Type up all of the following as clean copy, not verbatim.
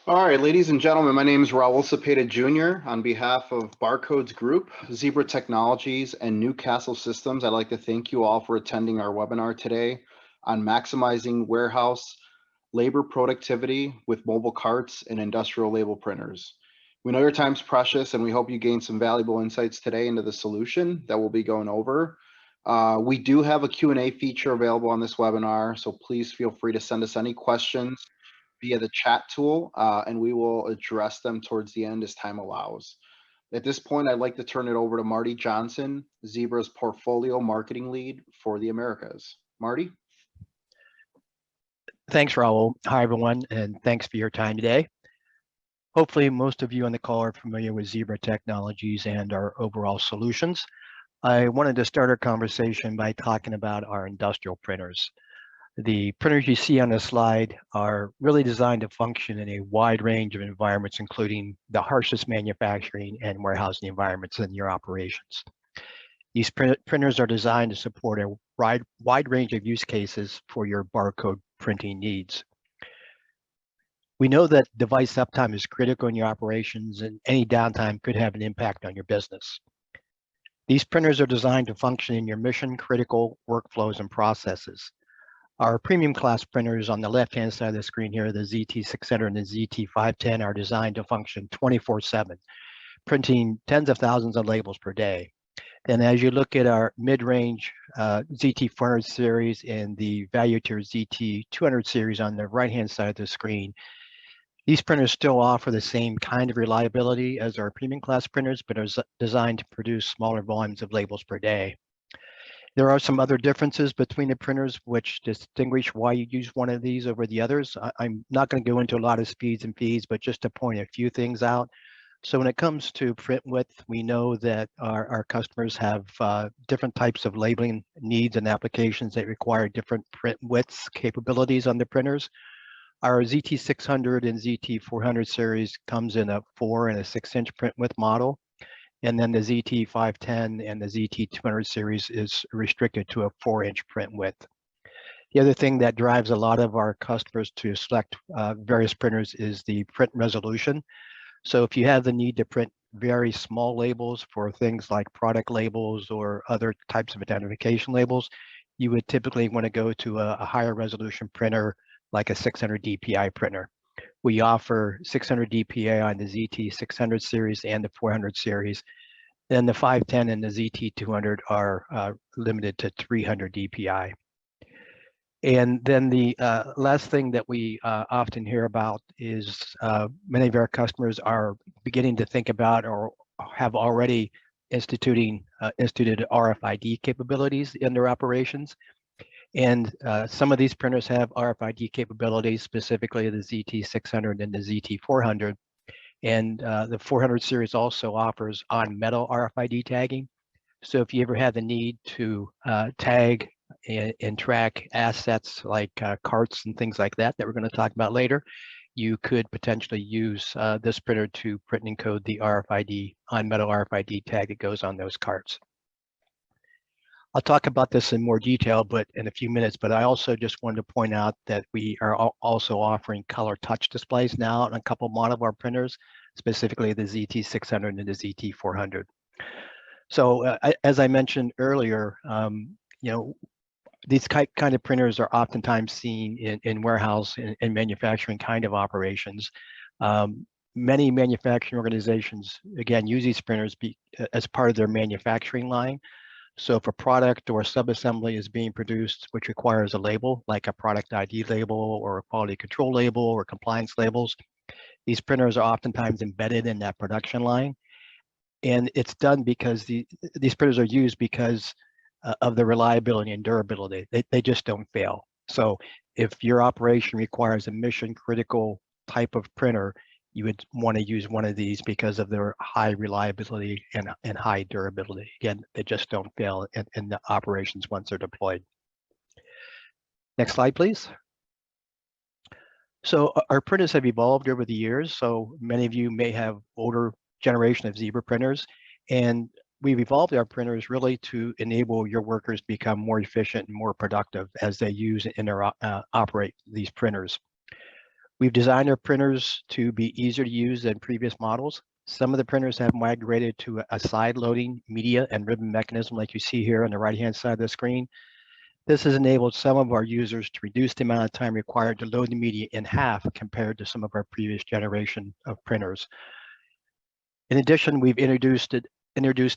All right, ladies and gentlemen, my name is Raul Cepeda Jr. On behalf of Barcodes Group, Zebra Technologies, and Newcastle Systems, I'd like to thank you all for attending our webinar today on maximizing warehouse labor productivity with mobile carts and industrial label printers. We know your time's precious, and we hope you gain some valuable insights today into the solution that we'll be going over. We do have a Q&A feature available on this webinar, so please feel free to send us any questions via the chat tool, and we will address them towards the end as time allows. At this point, I'd like to turn it over to Marty Johnson, Zebra's portfolio marketing lead for the Americas. Marty? Thanks, Raul. Hi, everyone, and thanks for your time today. Hopefully, most of you on the call are familiar with Zebra Technologies and our overall solutions. I wanted to start our conversation by talking about our industrial printers. The printers you see on the slide are really designed to function in a wide range of environments, including the harshest manufacturing and warehousing environments in your operations. These printers are designed to support a wide range of use cases for your barcode printing needs. We know that device uptime is critical in your operations, and any downtime could have an impact on your business. These printers are designed to function in your mission-critical workflows and processes. Our premium class printers on the left-hand side of the screen here, the ZT600 and the ZT510, are designed to function 24/7, printing tens of thousands of labels per day. And as you look at our mid-range ZT400 series and the value tier ZT200 series on the right-hand side of the screen, these printers still offer the same kind of reliability as our premium class printers, but are designed to produce smaller volumes of labels per day. There are some other differences between the printers which distinguish why you use one of these over the others. I'm not going to go into a lot of speeds and feeds, but just to point a few things out. So when it comes to print width, we know that our customers have different types of labeling needs and applications that require different print widths capabilities on the printers. Our ZT600 and ZT400 series comes in a 4 and a 6-inch print width model. And then the ZT510 and the ZT200 series is restricted to a 4-inch print width. The other thing that drives a lot of our customers to select various printers is the print resolution. So if you have the need to print very small labels for things like product labels or other types of identification labels, you would typically want to go to a higher resolution printer like a 600 DPI printer. We offer 600 DPI on the ZT600 series and the 400 series. Then the 510 and the ZT200 are limited to 300 DPI. And then the last thing that we often hear about is many of our customers are beginning to think about or have already instituted RFID capabilities in their operations. And some of these printers have RFID capabilities, specifically the ZT600 and the ZT400. And the 400 series also offers on metal RFID tagging. So if you ever have the need to tag and track assets like carts and things like that we're going to talk about later, you could potentially use this printer to print and encode the RFID on metal RFID tag that goes on those carts. I'll talk about this in more detail, but in a few minutes, but I also just wanted to point out that we are also offering color touch displays now on a couple model of our printers, specifically the ZT600 and the ZT400. So as I mentioned earlier, these kind of printers are oftentimes seen in warehouse and manufacturing kind of operations. Many manufacturing organizations, again, use these printers as part of their manufacturing line. So if a product or a subassembly is being produced, which requires a label, like a product ID label or a quality control label or compliance labels, these printers are oftentimes embedded in that production line. And it's done because these printers are used because of the reliability and durability. They just don't fail. So if your operation requires a mission critical type of printer, you would want to use one of these because of their high reliability and high durability. Again, they just don't fail in the operations once they're deployed. Next slide, please. So our printers have evolved over the years. So many of you may have older generation of Zebra printers, and we've evolved our printers really to enable your workers to become more efficient and more productive as they use and operate these printers. We've designed our printers to be easier to use than previous models. Some of the printers have migrated to a side loading media and ribbon mechanism like you see here on the right-hand side of the screen. This has enabled some of our users to reduce the amount of time required to load the media in half compared to some of our previous generation of printers. In addition, we've introduced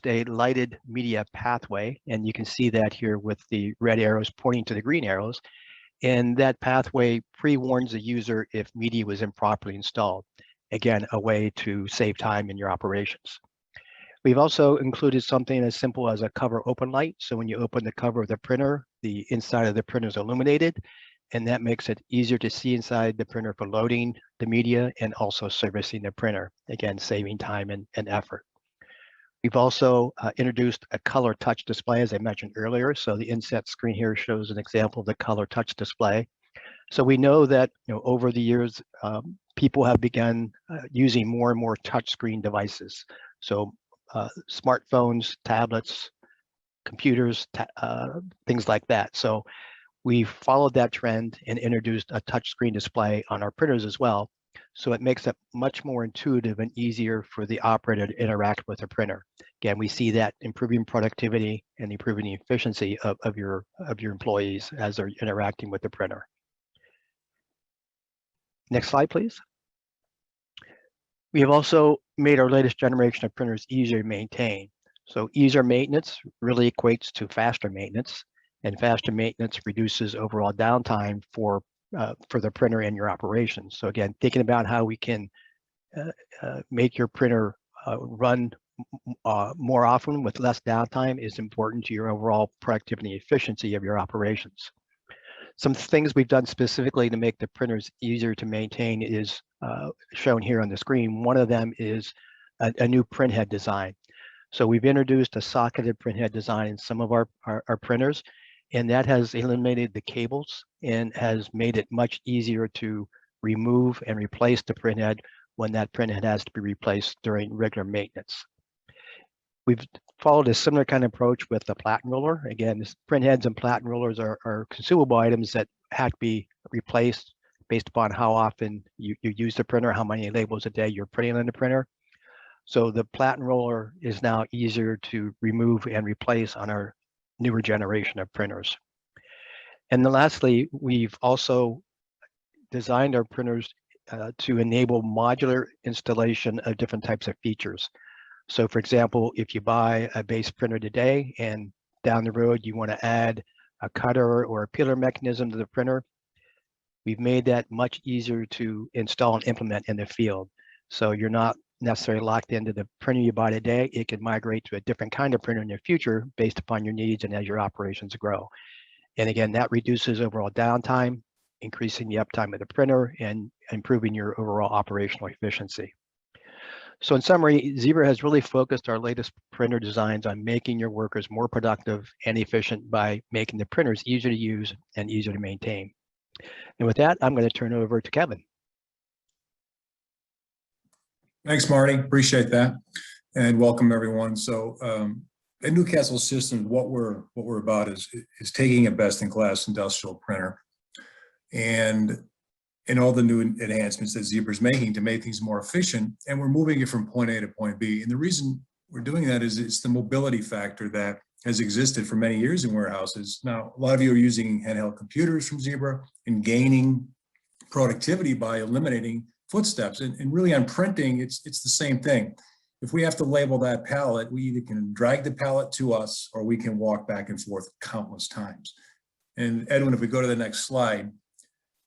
a lighted media pathway, and you can see that here with the red arrows pointing to the green arrows. And that pathway pre-warns the user if media was improperly installed. Again, a way to save time in your operations. We've also included something as simple as a cover open light. So when you open the cover of the printer, the inside of the printer is illuminated, and that makes it easier to see inside the printer for loading the media and also servicing the printer, again, saving time and effort. We've also introduced a color touch display, as I mentioned earlier. So the inset screen here shows an example of the color touch display. So we know that over the years, people have begun using more and more touchscreen devices. So smartphones, tablets, computers, things like that. So we followed that trend and introduced a touchscreen display on our printers as well. So it makes it much more intuitive and easier for the operator to interact with the printer. Again, we see that improving productivity and improving the efficiency of your employees as they're interacting with the printer. Next slide, please. We have also made our latest generation of printers easier to maintain. So easier maintenance really equates to faster maintenance, and faster maintenance reduces overall downtime for the printer and your operations. So again, thinking about how we can make your printer run more often with less downtime is important to your overall productivity and efficiency of your operations. Some things we've done specifically to make the printers easier to maintain is shown here on the screen. One of them is a new printhead design. So we've introduced a socketed printhead design in some of our printers, and that has eliminated the cables and has made it much easier to remove and replace the printhead when that printhead has to be replaced during regular maintenance. We've followed a similar kind of approach with the platen roller. Again, printheads and platen rollers are consumable items that have to be replaced based upon how often you use the printer, how many labels a day you're printing on the printer. So the platen roller is now easier to remove and replace on our newer generation of printers. And then lastly, we've also designed our printers to enable modular installation of different types of features. So for example, if you buy a base printer today and down the road you want to add a cutter or a peeler mechanism to the printer, we've made that much easier to install and implement in the field. So you're not necessarily locked into the printer you buy today. It can migrate to a different kind of printer in the future based upon your needs and as your operations grow. And again, that reduces overall downtime, increasing the uptime of the printer and improving your overall operational efficiency. So in summary, Zebra has really focused our latest printer designs on making your workers more productive and efficient by making the printers easier to use and easier to maintain. And with that, I'm going to turn it over to Kevin. Thanks, Marty. Appreciate that, and welcome everyone. So, at Newcastle Systems, what we're about is taking a best-in-class industrial printer and all the new enhancements that Zebra is making to make things more efficient, and we're moving it from point A to point B. And the reason we're doing that is it's the mobility factor that has existed for many years in warehouses. Now, a lot of you are using handheld computers from Zebra and gaining productivity by eliminating footsteps. And really on printing, it's the same thing. If we have to label that pallet, we either can drag the pallet to us or we can walk back and forth countless times. And Edwin, if we go to the next slide,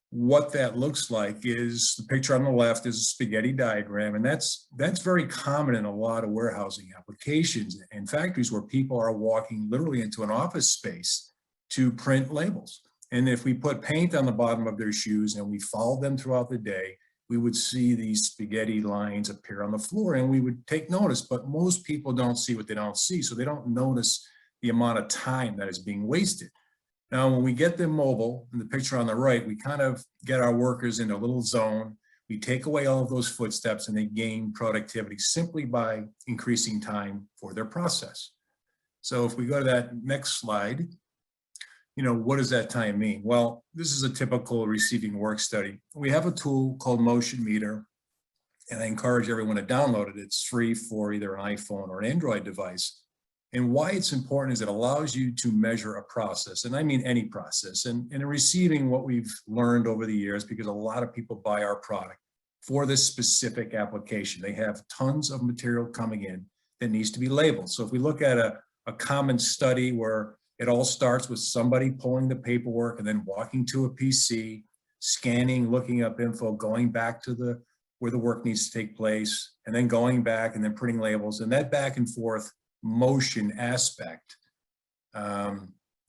what that looks like is the picture on the left is a spaghetti diagram, and that's very common in a lot of warehousing applications and factories where people are walking literally into an office space to print labels. And if we put paint on the bottom of their shoes and we followed them throughout the day, we would see these spaghetti lines appear on the floor and we would take notice, but most people don't see what they don't see, so they don't notice the amount of time that is being wasted. Now, when we get them mobile, in the picture on the right, we kind of get our workers in a little zone. We take away all of those footsteps and they gain productivity simply by increasing time for their process. So if we go to that next slide, what does that time mean? Well, this is a typical receiving work study. We have a tool called Motion Meter, and I encourage everyone to download it. It's free for either an iPhone or an Android device. And why it's important is it allows you to measure a process, and I mean any process. And in receiving, what we've learned over the years, because a lot of people buy our product for this specific application, they have tons of material coming in that needs to be labeled. So if we look at a common study where it all starts with somebody pulling the paperwork and then walking to a PC, scanning, looking up info, going back to where the work needs to take place, and then going back and then putting labels, and that back and forth motion aspect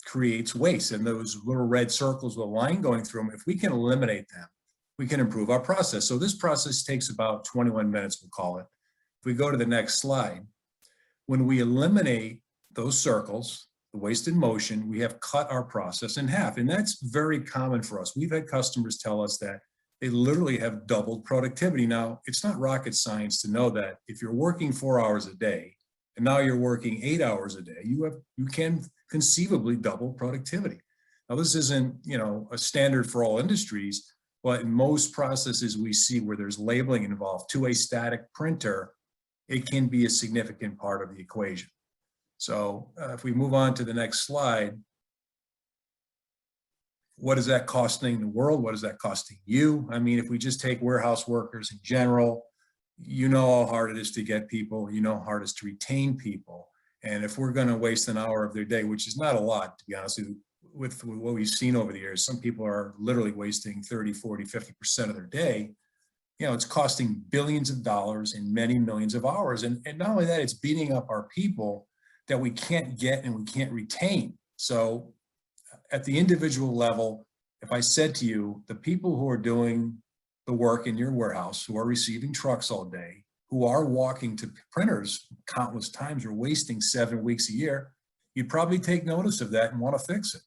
creates waste. And those little red circles with a line going through them, if we can eliminate them, we can improve our process. So this process takes about 21 minutes, we'll call it. If we go to the next slide, when we eliminate those circles, the wasted motion, we have cut our process in half. And that's very common for us. We've had customers tell us that they literally have doubled productivity. Now, it's not rocket science to know that if you're working 4 hours a day, and now you're working 8 hours a day, you can conceivably double productivity. Now, this isn't, a standard for all industries, but in most processes we see where there's labeling involved to a static printer, it can be a significant part of the equation. So if we move on to the next slide, what is that costing the world? What is that costing you? I mean, if we just take warehouse workers in general, how hard it is to get people, how hard it is to retain people. And if we're going to waste an hour of their day, which is not a lot, to be honest with what we've seen over the years, some people are literally wasting 30, 40, 50% of their day. It's costing billions of dollars and many millions of hours. And not only that, it's beating up our people that we can't get and we can't retain. So at the individual level, if I said to you, the people who are doing the work in your warehouse, who are receiving trucks all day, who are walking to printers countless times, or wasting 7 weeks a year, you'd probably take notice of that and want to fix it.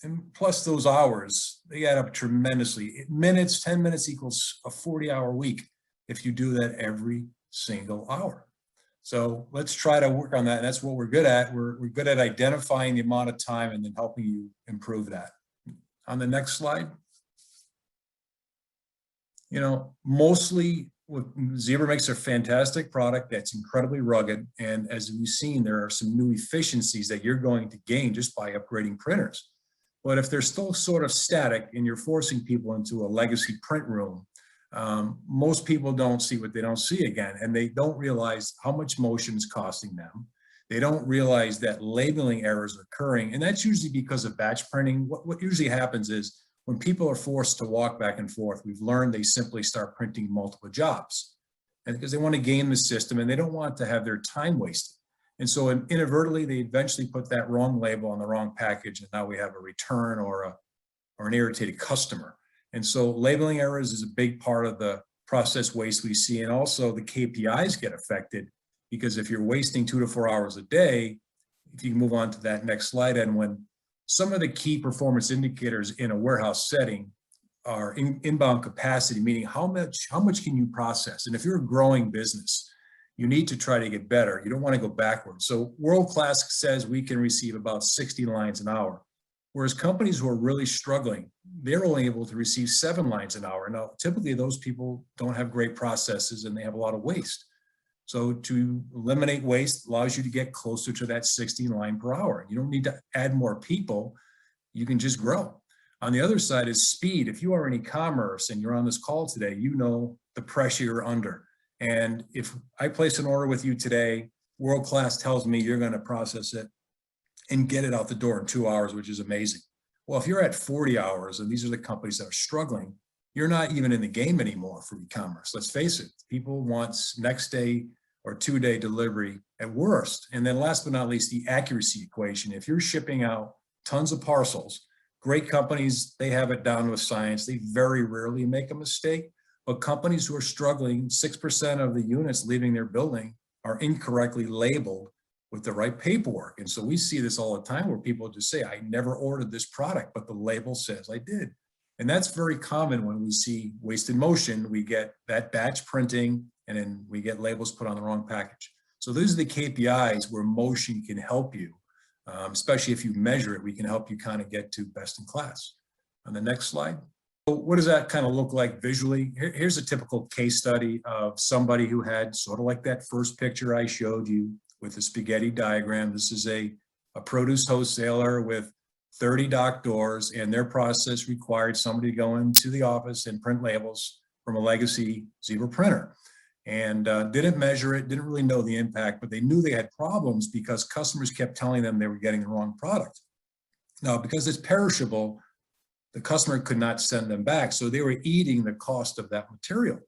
And plus those hours, they add up tremendously. 10 minutes equals a 40-hour week if you do that every single hour. So let's try to work on that. And that's what we're good at. We're good at identifying the amount of time and then helping you improve that. On the next slide. Mostly Zebra makes a fantastic product that's incredibly rugged. And as we've seen, there are some new efficiencies that you're going to gain just by upgrading printers. But if they're still sort of static and you're forcing people into a legacy print room, most people don't see what they don't see again, and they don't realize how much motion is costing them. They don't realize that labeling errors are occurring, and that's usually because of batch printing. What usually happens is when people are forced to walk back and forth, we've learned they simply start printing multiple jobs, and because they want to game the system and they don't want to have their time wasted. And so inadvertently, they eventually put that wrong label on the wrong package, and now we have a return or an irritated customer. And so labeling errors is a big part of the process waste we see. And also the KPIs get affected, because if you're wasting 2 to 4 hours a day, if you can move on to that next slide, and when some of the key performance indicators in a warehouse setting are inbound capacity, meaning how much can you process? And if you're a growing business, you need to try to get better. You don't want to go backwards. So World Class says we can receive about 60 lines an hour. Whereas companies who are really struggling, they're only able to receive 7 lines an hour. Now, typically those people don't have great processes and they have a lot of waste. So to eliminate waste allows you to get closer to that 60 line per hour. You don't need to add more people. You can just grow. On the other side is speed. If you are in e-commerce and you're on this call today, you know the pressure you're under. And if I place an order with you today, World Class tells me you're going to process it and get it out the door in 2 hours, which is amazing. Well, if you're at 40 hours, and these are the companies that are struggling, you're not even in the game anymore for e-commerce. Let's face it, people want next day or 2-day delivery at worst. And then last but not least, the accuracy equation. If you're shipping out tons of parcels, great companies, they have it down with science. They very rarely make a mistake, but companies who are struggling, 6% of the units leaving their building are incorrectly labeled with the right paperwork. And so we see this all the time where people just say, I never ordered this product, but the label says I did. And that's very common when we see wasted motion. We get that batch printing and then we get labels put on the wrong package. So these are the KPIs where motion can help you Especially if you measure it, we can help you kind of get to best in class. On the next slide. So what does that kind of look like visually? Here's a typical case study of somebody who had sort of like that first picture I showed you with the spaghetti diagram. This is a produce wholesaler with 30 dock doors, and their process required somebody to go into the office and print labels from a legacy Zebra printer. And didn't measure it, didn't really know the impact, but they knew they had problems because customers kept telling them they were getting the wrong product. Now, because it's perishable, the customer could not send them back. So they were eating the cost of that material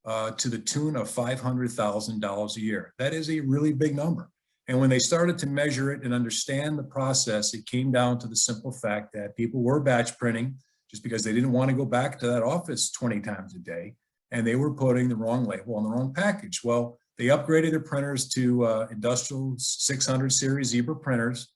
to the tune of $500,000 a year. That is a really big number. And when they started to measure it and understand the process, it came down to the simple fact that people were batch printing just because they didn't want to go back to that office 20 times a day. And they were putting the wrong label on the wrong package. Well, they upgraded their printers to industrial 600 series Zebra printers,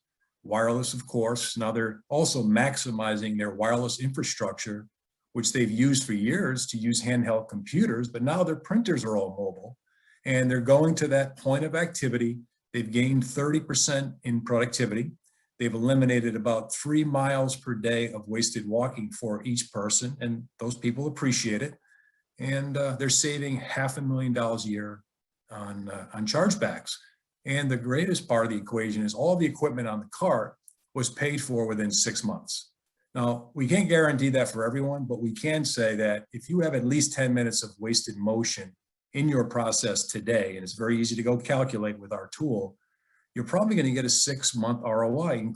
wireless, of course. Now they're also maximizing their wireless infrastructure, which they've used for years to use handheld computers, but now their printers are all mobile and they're going to that point of activity. They've gained 30% in productivity. They've eliminated about 3 miles per day of wasted walking for each person, and those people appreciate it. And they're saving $500,000 a year on chargebacks. And the greatest part of the equation is all the equipment on the cart was paid for within 6 months. Now, we can't guarantee that for everyone, but we can say that if you have at least 10 minutes of wasted motion in your process today, and it's very easy to go calculate with our tool, you're probably going to get a 6-month ROI,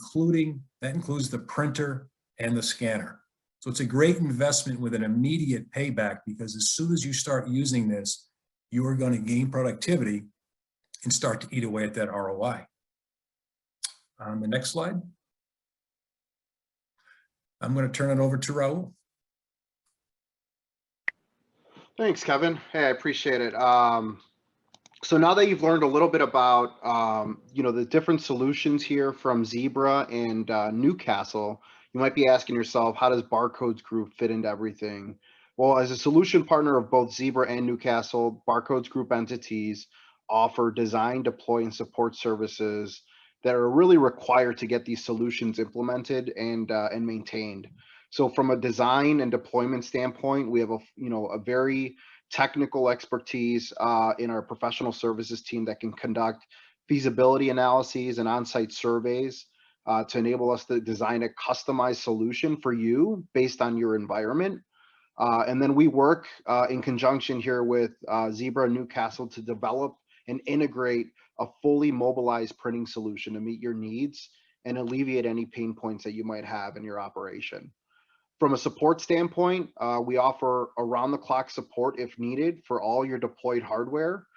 that includes the printer and the scanner. So it's a great investment with an immediate payback, because as soon as you start using this, you are going to gain productivity and start to eat away at that ROI. On the next slide, I'm going to turn it over to Raul. Thanks, Kevin. Hey, I appreciate it. So now that you've learned a little bit about, the different solutions here from Zebra and Newcastle, you might be asking yourself, how does Barcodes Group fit into everything? Well, as a solution partner of both Zebra and Newcastle, Barcodes Group entities offer design, deploy, and support services that are really required to get these solutions implemented and maintained. So from a design and deployment standpoint, we have a very technical expertise in our professional services team that can conduct feasibility analyses and on-site surveys to enable us to design a customized solution for you based on your environment. And then we work in conjunction here with Zebra and Newcastle to develop and integrate a fully mobilized printing solution to meet your needs and alleviate any pain points that you might have in your operation. From a support standpoint, we offer around-the-clock support if needed for all your deployed hardware.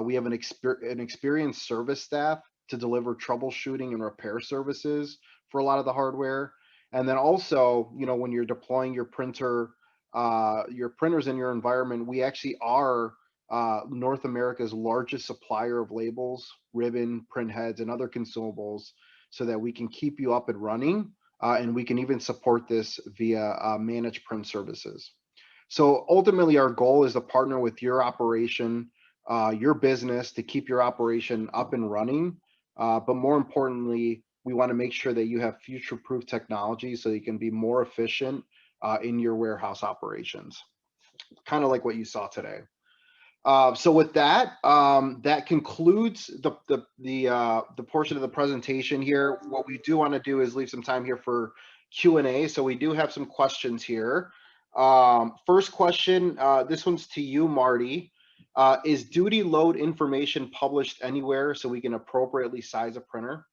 We have an experienced service staff to deliver troubleshooting and repair services for a lot of the hardware. And then also, when you're deploying your printers in your environment, we actually are North America's largest supplier of labels, ribbon, print heads, and other consumables, so that we can keep you up and running. And we can even support this via managed print services. So ultimately, our goal is to partner with your operation, your business, to keep your operation up and running. But more importantly, we want to make sure that you have future-proof technology so you can be more efficient in your warehouse operations, kind of like what you saw today. So with that, that concludes the portion of the presentation here. What we do want to do is leave some time here for Q&A. So we do have some questions here. First question, this one's to you, Marty. Is duty load information published anywhere so we can appropriately size a printer?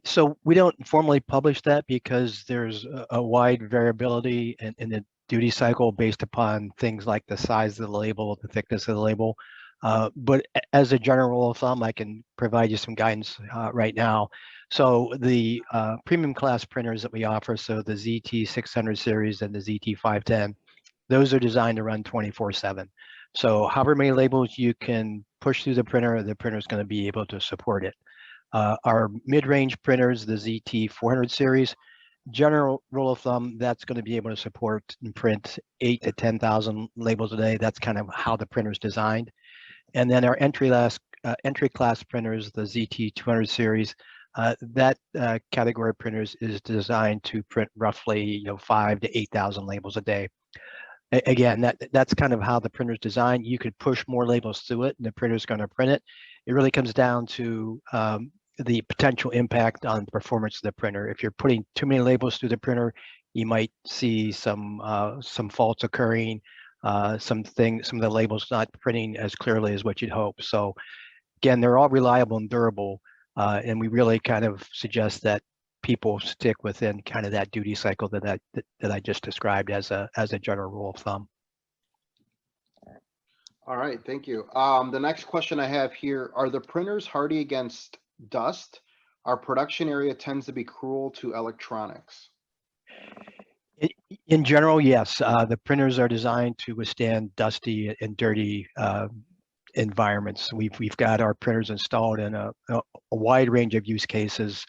So we don't formally publish that because there's a wide variability in the duty cycle based upon things like the size of the label, the thickness of the label. But as a general rule of thumb, I can provide you some guidance right now. So the premium class printers that we offer, so the ZT 600 series and the ZT 510, those are designed to run 24/7. So however many labels you can push through the printer is going to be able to support it. Our mid-range printers, the ZT 400 series, general rule of thumb, that's going to be able to support and print 8,000 to 10,000 labels a day. That's kind of how the printer is designed. And then our entry entry class printers, the ZT200 series, that category of printers is designed to print roughly 5,000 to 8,000 labels a day. Again, that's kind of how the printer is designed. You could push more labels through it, and the printer is going to print it. It really comes down to the potential impact on the performance of the printer. If you're putting too many labels through the printer, you might see some faults occurring, some of the labels not printing as clearly as what you'd hope. So again, they're all reliable and durable, and we really kind of suggest that people stick within kind of that duty cycle that I just described as a general rule of thumb. All right, thank you. The next question I have here, are the printers hardy against dust? Our production area tends to be cruel to electronics. In general, yes. The printers are designed to withstand dusty and dirty environments. We've got our printers installed in a wide range of use cases.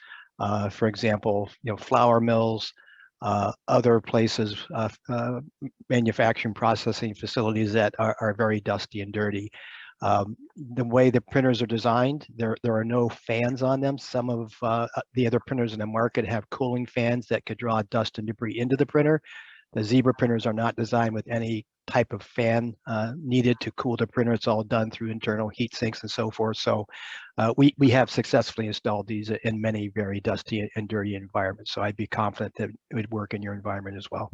For example, flour mills, other places, manufacturing processing facilities that are very dusty and dirty. The way the printers are designed, there are no fans on them. Some of the other printers in the market have cooling fans that could draw dust and debris into the printer. The Zebra printers are not designed with any type of fan needed to cool the printer. It's all done through internal heat sinks and so forth. So we have successfully installed these in many very dusty and dirty environments. So I'd be confident that it would work in your environment as well.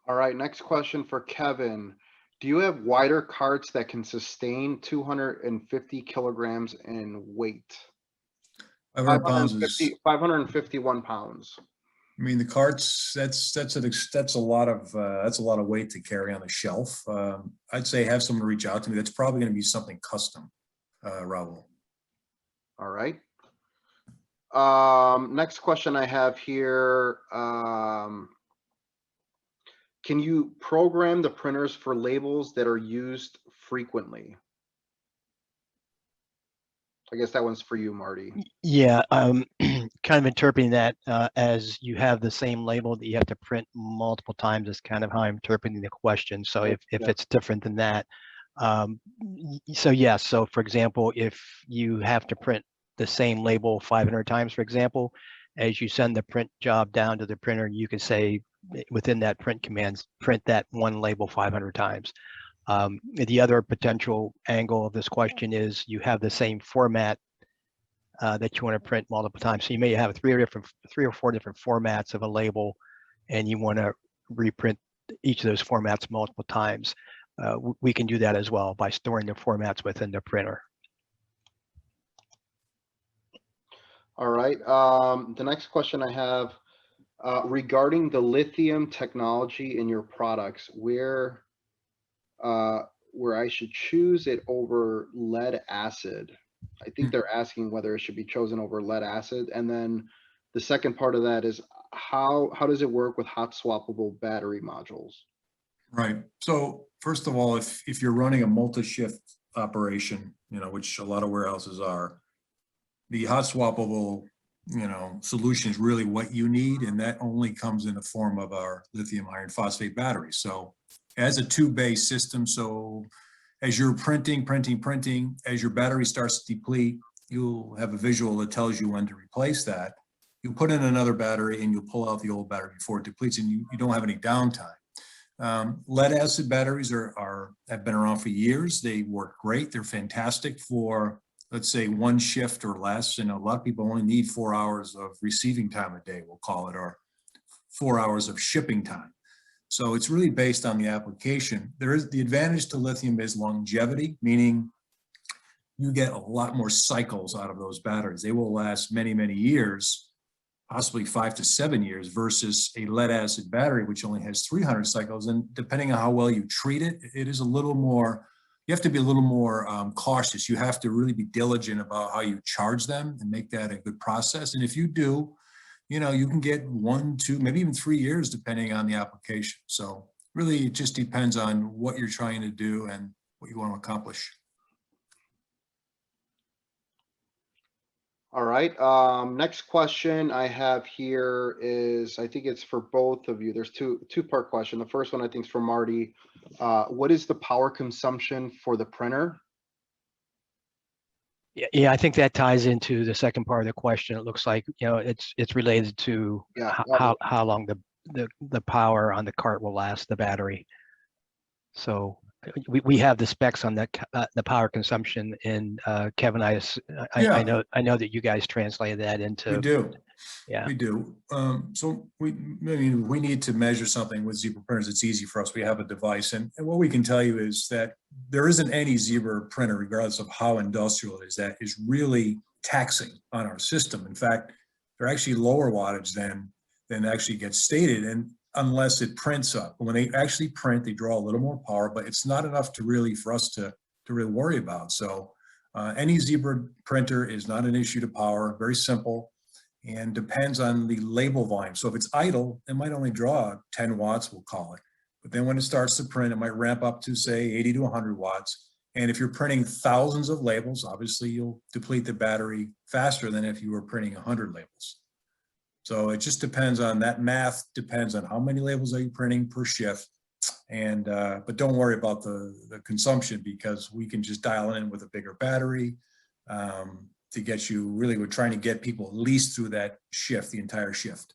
All right, next question for Kevin. Do you have wider carts that can sustain 250 kilograms in weight? 500 pounds is 551 pounds. I mean, the carts, that's a lot of weight to carry on the shelf. I'd say have someone reach out to me. That's probably going to be something custom, Raul. All right. Next question I have here. Can you program the printers for labels that are used frequently? I guess that one's for you, Marty. Yeah, kind of interpreting that as you have the same label that you have to print multiple times is kind of how I'm interpreting the question. So if it's different than that, so yes. So for example, if you have to print the same label 500 times, for example, as you send the print job down to the printer, you can say within that print commands, print that one label 500 times. The other potential angle of this question is you have the same format that you want to print multiple times. So you may have three or four different formats of a label, and you want to reprint each of those formats multiple times. We can do that as well by storing the formats within the printer. All right. The next question I have regarding the lithium technology in your products, where I should choose it over lead acid. I think they're asking whether it should be chosen over lead acid. And then the second part of that is how does it work with hot swappable battery modules? Right. So first of all, if you're running a multi-shift operation, which a lot of warehouses are, the hot swappable, solution is really what you need. And that only comes in the form of our lithium iron phosphate battery. So as a tube-based system, so as you're printing, as your battery starts to deplete, you'll have a visual that tells you when to replace that. You put in another battery and you'll pull out the old battery before it depletes, and you don't have any downtime. Lead acid batteries have been around for years. They work great. They're fantastic for, let's say, one shift or less. And a lot of people only need 4 hours of receiving time a day, we'll call it, or 4 hours of shipping time. So it's really based on the application. There is the advantage to lithium is longevity, meaning you get a lot more cycles out of those batteries. They will last many, many years, possibly 5 to 7 years, versus a lead acid battery, which only has 300 cycles. And depending on how well you treat it, it is a little more, you have to be a little more cautious. You have to really be diligent about how you charge them and make that a good process. And if you do, you can get 1, 2, maybe even 3 years, depending on the application. So really, it just depends on what you're trying to do and what you want to accomplish. All right. Next question I have here is, I think it's for both of you. There's two-part question. The first one I think is for Marty. What is the power consumption for the printer? Yeah, I think that ties into the second part of the question. It looks like, it's related to Yeah. how long the power on the cart will last, the battery. So we have the specs on the power consumption, and Kevin, I Yeah. know that you guys translated that into. We do. Yeah. We do. So I mean, we need to measure something with Zebra printers. It's easy for us. We have a device, and what we can tell you is that there isn't any Zebra printer, regardless of how industrial it is, that is really taxing on our system. In fact, they're actually lower wattage than actually gets stated, and unless it prints up. When they actually print, they draw a little more power, but it's not enough to really for us to really worry about. So any Zebra printer is not an issue to power. Very simple. And depends on the label volume. So if it's idle, it might only draw 10 watts, we'll call it. But then when it starts to print, it might ramp up to say 80 to 100 watts. And if you're printing thousands of labels, obviously you'll deplete the battery faster than if you were printing 100 labels. So it just depends on that math, depends on how many labels are you printing per shift. And but don't worry about the consumption, because we can just dial in with a bigger battery. To get you, really, we're trying to get people at least through that shift, the entire shift.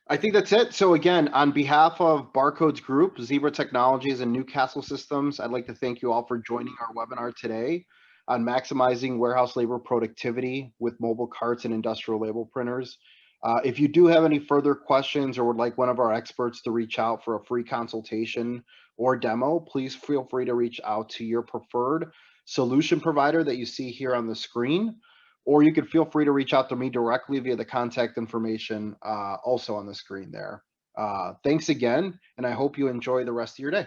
I think that's it. So again, on behalf of Barcodes Group, Zebra Technologies, and Newcastle Systems, I'd like to thank you all for joining our webinar today on maximizing warehouse labor productivity with mobile carts and industrial label printers. If you do have any further questions or would like one of our experts to reach out for a free consultation or demo, please feel free to reach out to your preferred solution provider that you see here on the screen, or you can feel free to reach out to me directly via the contact information also on the screen there. Thanks again, and I hope you enjoy the rest of your day.